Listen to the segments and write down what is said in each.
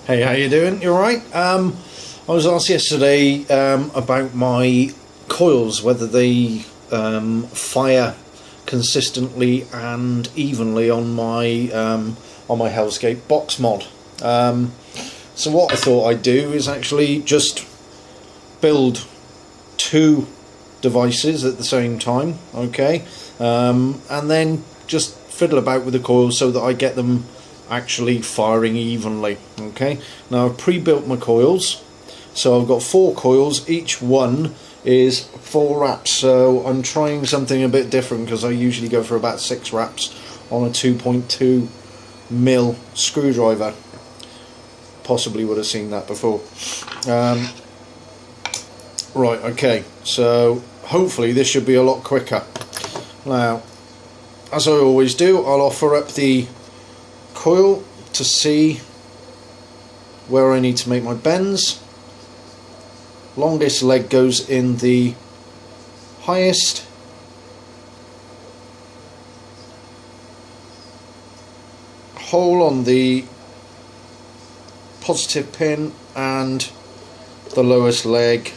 Hey, how you doing? You alright? I was asked yesterday about my coils, whether they fire consistently and evenly on my Hellscape box mod. So what I thought I'd do is actually just build two devices at the same time, okay, and then just fiddle about with the coils so that I get them actually firing evenly. Okay, now I've pre-built my coils, so I've got 4 coils, each one is 4 wraps, so I'm trying something a bit different because I usually go for about 6 wraps on a 2.2 mil screwdriver. Possibly would have seen that before. Right, okay, so hopefully this should be a lot quicker. Now, as I always do, I'll offer up the coil to see where I need to make my bends. Longest leg goes in the highest, hole on the positive pin, and the lowest leg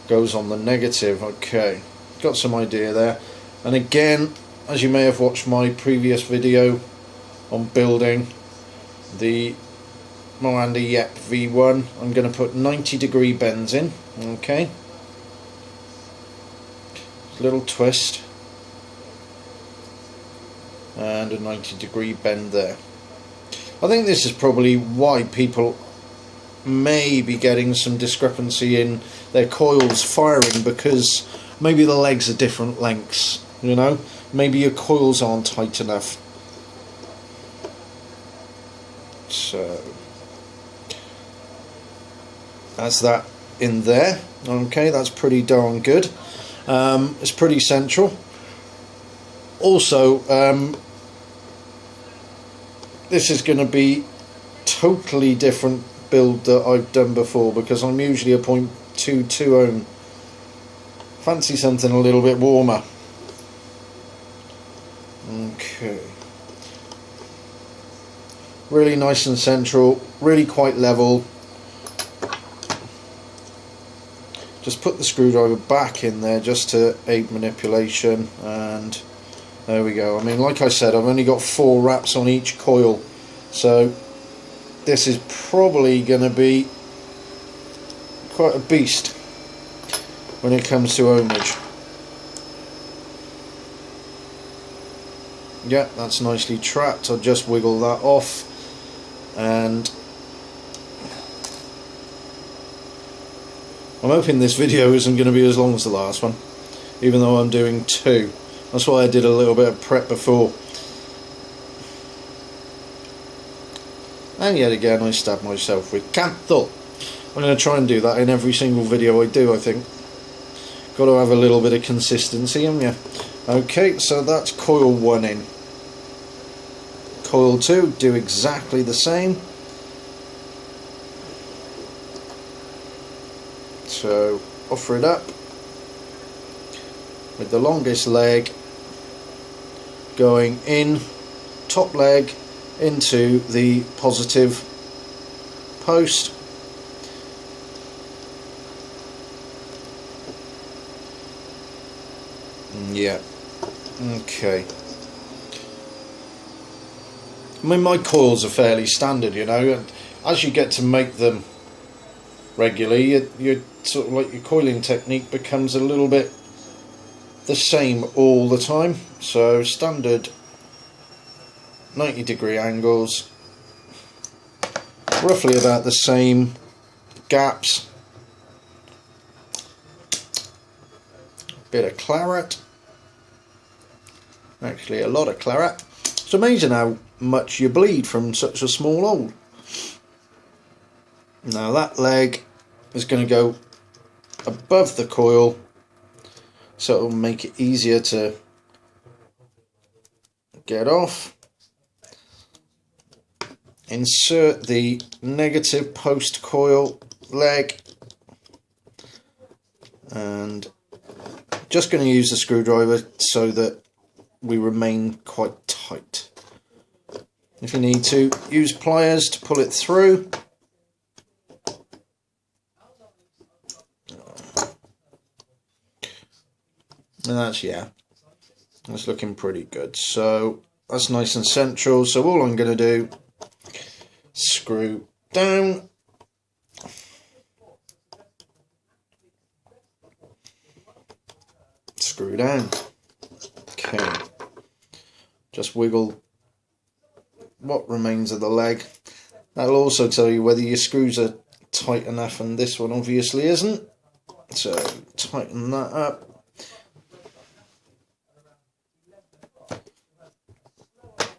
goes on the negative. Okay, got some idea there. And again, as you may have watched my previous video on building the Moander Yep V1, I'm going to put 90-degree bends in. Okay, little twist and a 90-degree bend there. I think this is probably why people may be getting some discrepancy in their coils firing, because maybe the legs are different lengths, you know, maybe your coils aren't tight enough. So that's that in there. Okay, that's pretty darn good. It's pretty central. Also, this is going to be totally different build that I've done before, because I'm usually a 0.22 ohm. Fancy something a little bit warmer. Okay. Really nice and central, really quite level. Just put the screwdriver back in there just to aid manipulation, and there we go. I mean, like I said, I've only got 4 wraps on each coil, so this is probably going to be quite a beast when it comes to ohmage. Yeah, that's nicely trapped. I'll just wiggle that off, and I'm hoping this video isn't going to be as long as the last one, even though I'm doing 2. That's why I did a little bit of prep before. And yet again I stabbed myself with cancel. I'm going to try and do that in every single video I do, I think. Got to have a little bit of consistency, haven't you? Okay, so that's coil 1 in. Coil 2, do exactly the same. So offer it up with the longest leg going in, top leg into the positive post. Yeah, okay. I mean, my coils are fairly standard, you know, and as you get to make them regularly, you're sort of like your coiling technique becomes a little bit the same all the time. So standard 90-degree angles, roughly about the same gaps. Bit of claret, actually a lot of claret. It's amazing how much you bleed from such a small hole. Now that leg is going to go above the coil, so it will make it easier to get off. Insert the negative post coil leg, and just going to use the screwdriver so that we remain quite tight. If you need to, use pliers to pull it through. And that's, yeah, that's looking pretty good. So that's nice and central. So all I'm going to do, screw down. Screw down. Okay. Just wiggle what remains of the leg. That'll also tell you whether your screws are tight enough, and this one obviously isn't. So tighten that up.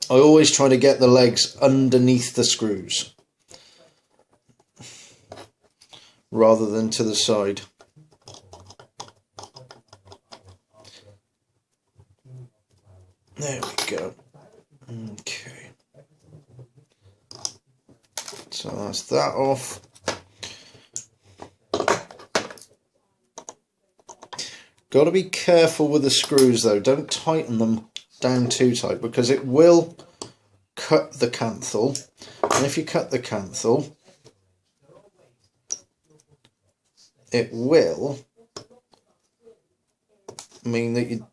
I always try to get the legs underneath the screws rather than to the side. There we go. Okay. So that's that off. Got to be careful with the screws though. Don't tighten them down too tight because it will cut the canthal. And if you cut the canthal, it will mean that you,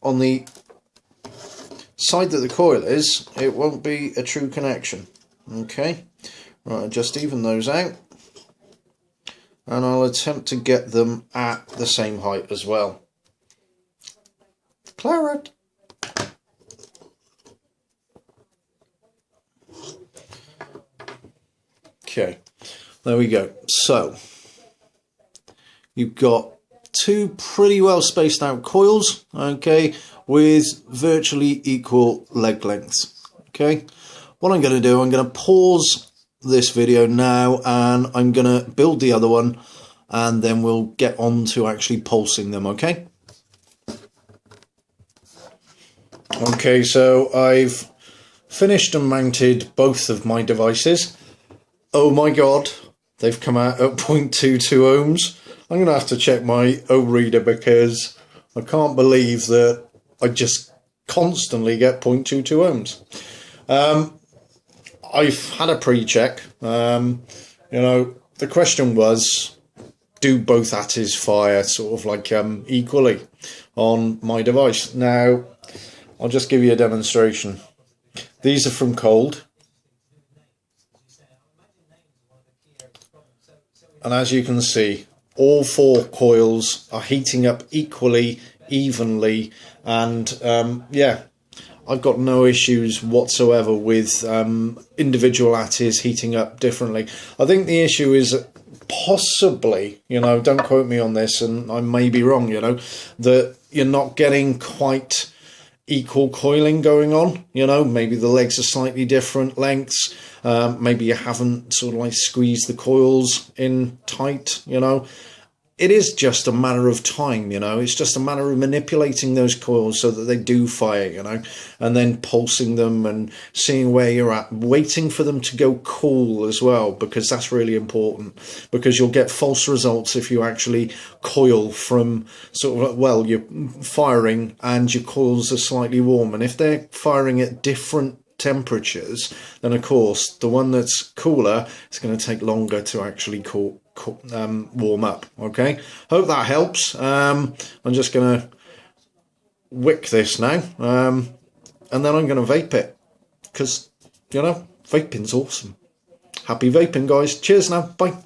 on the side that the coil is, it won't be a true connection. Okay, right, just even those out, and I'll attempt to get them at the same height as well. Claret. Okay, there we go. So you've got two pretty well spaced out coils, okay, with virtually equal leg lengths. Okay, what I'm going to do, I'm going to pause this video now and I'm going to build the other one, and then we'll get on to actually pulsing them. Okay. Okay, so I've finished and mounted both of my devices. Oh my god, they've come out at 0.22 ohms. I'm going to have to check my ohm reader because I can't believe that I just constantly get 0.22 ohms. I've had a pre-check. You know, the question was, do both ATIs fire sort of like equally on my device? Now, I'll just give you a demonstration. These are from Coil. And as you can see, all four coils are heating up equally, evenly, and yeah, I've got no issues whatsoever with individual ATIs heating up differently. I think the issue is possibly, you know, don't quote me on this, and I may be wrong, you know, that you're not getting quite equal coiling going on. You know, maybe the legs are slightly different lengths. Maybe you haven't sort of like squeezed the coils in tight, you know. It is just a matter of time, you know. It's just a matter of manipulating those coils so that they do fire, you know, and then pulsing them and seeing where you're at, waiting for them to go cool as well, because that's really important, because you'll get false results if you actually coil from sort of, well, you're firing and your coils are slightly warm, and if they're firing at different temperatures, then of course the one that's cooler is going to take longer to actually warm up. Okay, hope that helps. I'm just going to wick this now, and then I'm going to vape it, because, you know, vaping's awesome. Happy vaping, guys. Cheers now. Bye.